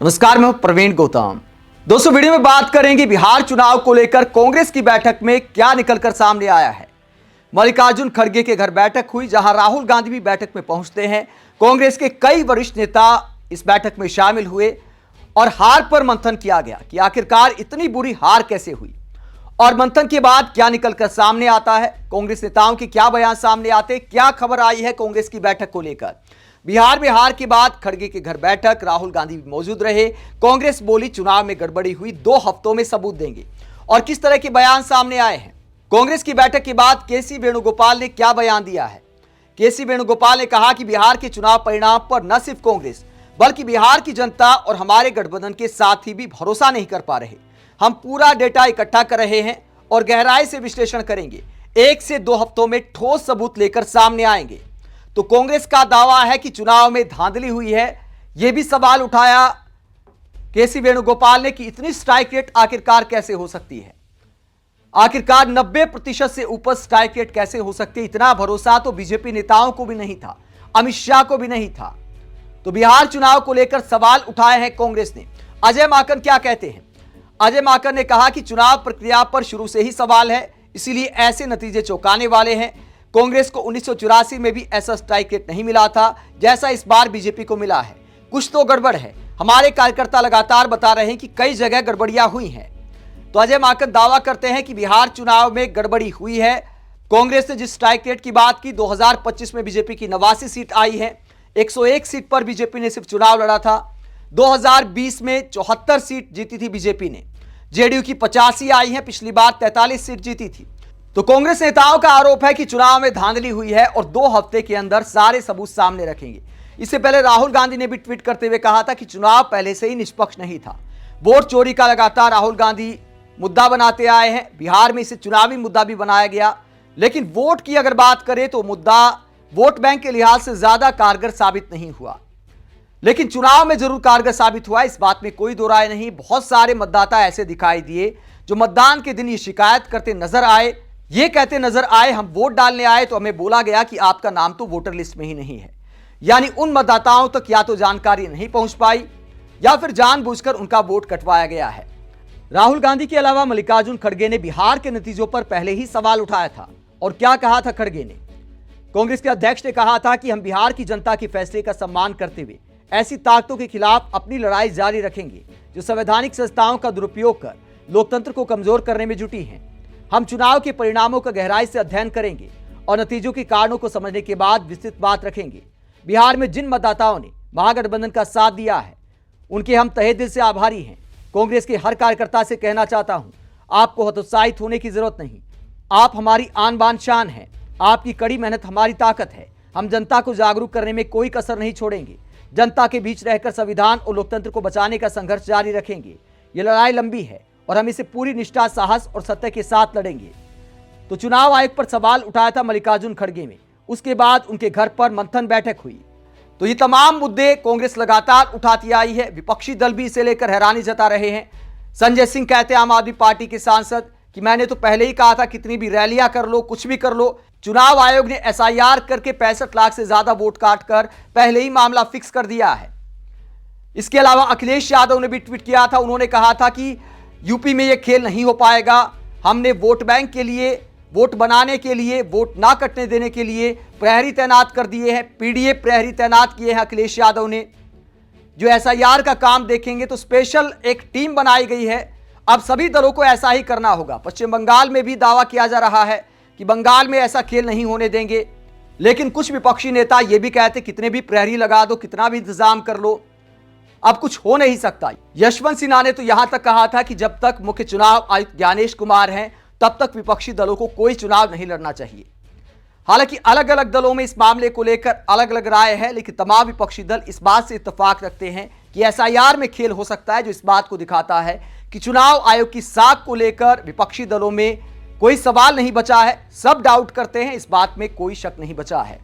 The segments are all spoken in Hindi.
नमस्कार, मैं हूं प्रवीण गौतम। दोस्तों, वीडियो में बात करेंगे बिहार चुनाव को लेकर कांग्रेस की बैठक में क्या निकलकर सामने आया है। मल्लिकार्जुन खड़गे के घर बैठक हुई, जहां राहुल गांधी भी बैठक में पहुंचते हैं। कांग्रेस के कई वरिष्ठ नेता इस बैठक में शामिल हुए और हार पर मंथन किया गया कि आखिरकार इतनी बुरी हार कैसे हुई और मंथन के बाद क्या निकलकर सामने आता है। कांग्रेस नेताओं के क्या बयान सामने आते, क्या खबर आई है कांग्रेस की बैठक को लेकर। बिहार में हार के बाद खड़गे के घर बैठक, राहुल गांधी भी मौजूद रहे। कांग्रेस बोली चुनाव में गड़बड़ी हुई, 2 हफ्तों में सबूत देंगे। और किस तरह के बयान सामने आए हैं। कांग्रेस की बैठक के बाद केसी वेणुगोपाल ने क्या बयान दिया है। केसी वेणुगोपाल ने कहा कि बिहार के चुनाव परिणाम पर न सिर्फ कांग्रेस बल्कि बिहार की जनता और हमारे गठबंधन के साथी भी भरोसा नहीं कर पा रहे। हम पूरा डेटा इकट्ठा कर रहे हैं और गहराई से विश्लेषण करेंगे। 1 से 2 हफ्तों में ठोस सबूत लेकर सामने आएंगे। तो कांग्रेस का दावा है कि चुनाव में धांधली हुई है। यह भी सवाल उठाया केसी वेणुगोपाल ने कि इतनी स्ट्राइक रेट आखिरकार कैसे हो सकती है। आखिरकार 90% से ऊपर स्ट्राइक रेट कैसे हो सकती है। इतना भरोसा तो बीजेपी नेताओं को भी नहीं था, अमित शाह को भी नहीं था। तो बिहार चुनाव को लेकर सवाल उठाए हैं कांग्रेस ने। अजय माकन क्या कहते हैं। अजय माकन ने कहा कि चुनाव प्रक्रिया पर शुरू से ही सवाल है, इसीलिए ऐसे नतीजे चौंकाने वाले हैं। कांग्रेस को 1984 में भी ऐसा स्ट्राइक रेट नहीं मिला था जैसा इस बार बीजेपी को मिला है। कुछ तो गड़बड़ है। हमारे कार्यकर्ता लगातार बता रहे हैं कि कई जगह गड़बड़ियां हुई हैं। तो अजय माकन दावा करते हैं कि बिहार चुनाव में गड़बड़ी हुई है। कांग्रेस ने जिस स्ट्राइक रेट की बात की, 2025 में बीजेपी की 89 सीट आई है। 101 सीट पर बीजेपी ने सिर्फ चुनाव लड़ा था। 2020 में 74 सीट जीती थी बीजेपी ने। जेडीयू की 85 आई है, पिछली बार 43 सीट जीती थी। तो कांग्रेस नेताओं का आरोप है कि चुनाव में धांधली हुई है और 2 हफ्ते के अंदर सारे सबूत सामने रखेंगे। इससे पहले राहुल गांधी ने भी ट्वीट करते हुए कहा था कि चुनाव पहले से ही निष्पक्ष नहीं था। वोट चोरी का लगातार राहुल गांधी मुद्दा बनाते आए हैं। बिहार में इसे चुनावी मुद्दा भी बनाया गया, लेकिन वोट की अगर बात करें तो मुद्दा वोट बैंक के लिहाज से ज्यादा कारगर साबित नहीं हुआ, लेकिन चुनाव में जरूर कारगर साबित हुआ, इस बात में कोई दो राय नहीं। बहुत सारे मतदाता ऐसे दिखाई दिए जो मतदान के दिन ये शिकायत करते नजर आए, ये कहते नजर आए हम वोट डालने आए तो हमें बोला गया कि आपका नाम तो वोटर लिस्ट में ही नहीं है। यानी उन मतदाताओं तक या तो जानकारी नहीं पहुंच पाई या फिर जानबूझकर उनका वोट कटवाया गया है। राहुल गांधी के अलावा मल्लिकार्जुन खड़गे ने बिहार के नतीजों पर पहले ही सवाल उठाया था। और क्या कहा था खड़गे ने। कांग्रेस के अध्यक्ष ने कहा था कि हम बिहार की जनता के फैसले का सम्मान करते हुए ऐसी ताकतों के खिलाफ अपनी लड़ाई जारी रखेंगे जो संवैधानिक संस्थाओं का दुरुपयोग कर लोकतंत्र को कमजोर करने में जुटी हैं। हम चुनाव के परिणामों का गहराई से अध्ययन करेंगे और नतीजों के कारणों को समझने के बाद विस्तृत बात रखेंगे। बिहार में जिन मतदाताओं ने महागठबंधन का साथ दिया है उनके हम तहे दिल से आभारी हैं। कांग्रेस के हर कार्यकर्ता से कहना चाहता हूं, आपको हतोत्साहित होने की जरूरत नहीं। आप हमारी आन बान शान हैं। आपकी कड़ी मेहनत हमारी ताकत है। हम जनता को जागरूक करने में कोई कसर नहीं छोड़ेंगे। जनता के बीच रहकर संविधान और लोकतंत्र को बचाने का संघर्ष जारी रखेंगे। ये लड़ाई लंबी है और हम इसे पूरी निष्ठा, साहस और सत्य के साथ लड़ेंगे। तो चुनाव आयोग पर सवाल उठाया था मल्लिकार्जुन खड़गे में। उसके बाद उनके घर पर मंथन बैठक हुई। तो ये तमाम मुद्दे कांग्रेस लगातार उठाती आई है। विपक्षी दल भी इसे लेकर हैरानी जता रहे हैं। संजय सिंह कहते हैं, आम आदमी पार्टी के सांसद, कि मैंने तो पहले ही कहा था कितनी भी रैलियां कर लो, कुछ भी कर लो। चुनाव आयोग ने SIR करके 65 लाख से ज्यादा वोट काट कर पहले ही मामला फिक्स कर दिया है। इसके अलावा अखिलेश यादव ने भी ट्वीट किया था। उन्होंने कहा था कि यूपी में यह खेल नहीं हो पाएगा। हमने वोट बैंक के लिए, वोट बनाने के लिए, वोट ना कटने देने के लिए प्रहरी तैनात कर दिए हैं। PDA प्रहरी तैनात किए हैं अखिलेश यादव ने। जो SIR का काम देखेंगे तो स्पेशल एक टीम बनाई गई है। अब सभी दलों को ऐसा ही करना होगा। पश्चिम बंगाल में भी दावा किया जा रहा है कि बंगाल में ऐसा खेल नहीं होने देंगे, लेकिन कुछ विपक्षी नेता यह भी कहते कितने भी प्रहरी लगा दो, कितना भी इंतजाम कर लो, अब कुछ हो नहीं सकता। यशवंत सिन्हा ने तो यहां तक कहा था कि जब तक मुख्य चुनाव आयुक्त ज्ञानेश कुमार हैं तब तक विपक्षी दलों को कोई चुनाव नहीं लड़ना चाहिए। हालांकि अलग अलग दलों में इस मामले को लेकर अलग अलग राय है, लेकिन तमाम विपक्षी दल इस बात से इत्तेफाक रखते हैं कि SIR में खेल हो सकता है, जो इस बात को दिखाता है कि चुनाव आयोग की साख को लेकर विपक्षी दलों में कोई सवाल नहीं बचा है। सब डाउट करते हैं, इस बात में कोई शक नहीं बचा है।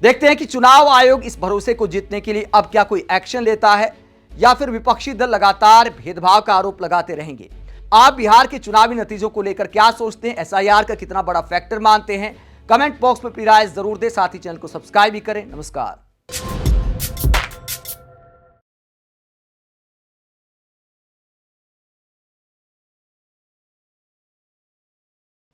देखते हैं कि चुनाव आयोग इस भरोसे को जीतने के लिए अब क्या कोई एक्शन लेता है या फिर विपक्षी दल लगातार भेदभाव का आरोप लगाते रहेंगे। आप बिहार के चुनावी नतीजों को लेकर क्या सोचते हैं। SIR का कितना बड़ा फैक्टर मानते हैं। कमेंट बॉक्स में अपनी राय जरूर दें। साथ ही चैनल को सब्सक्राइब भी करें। नमस्कार।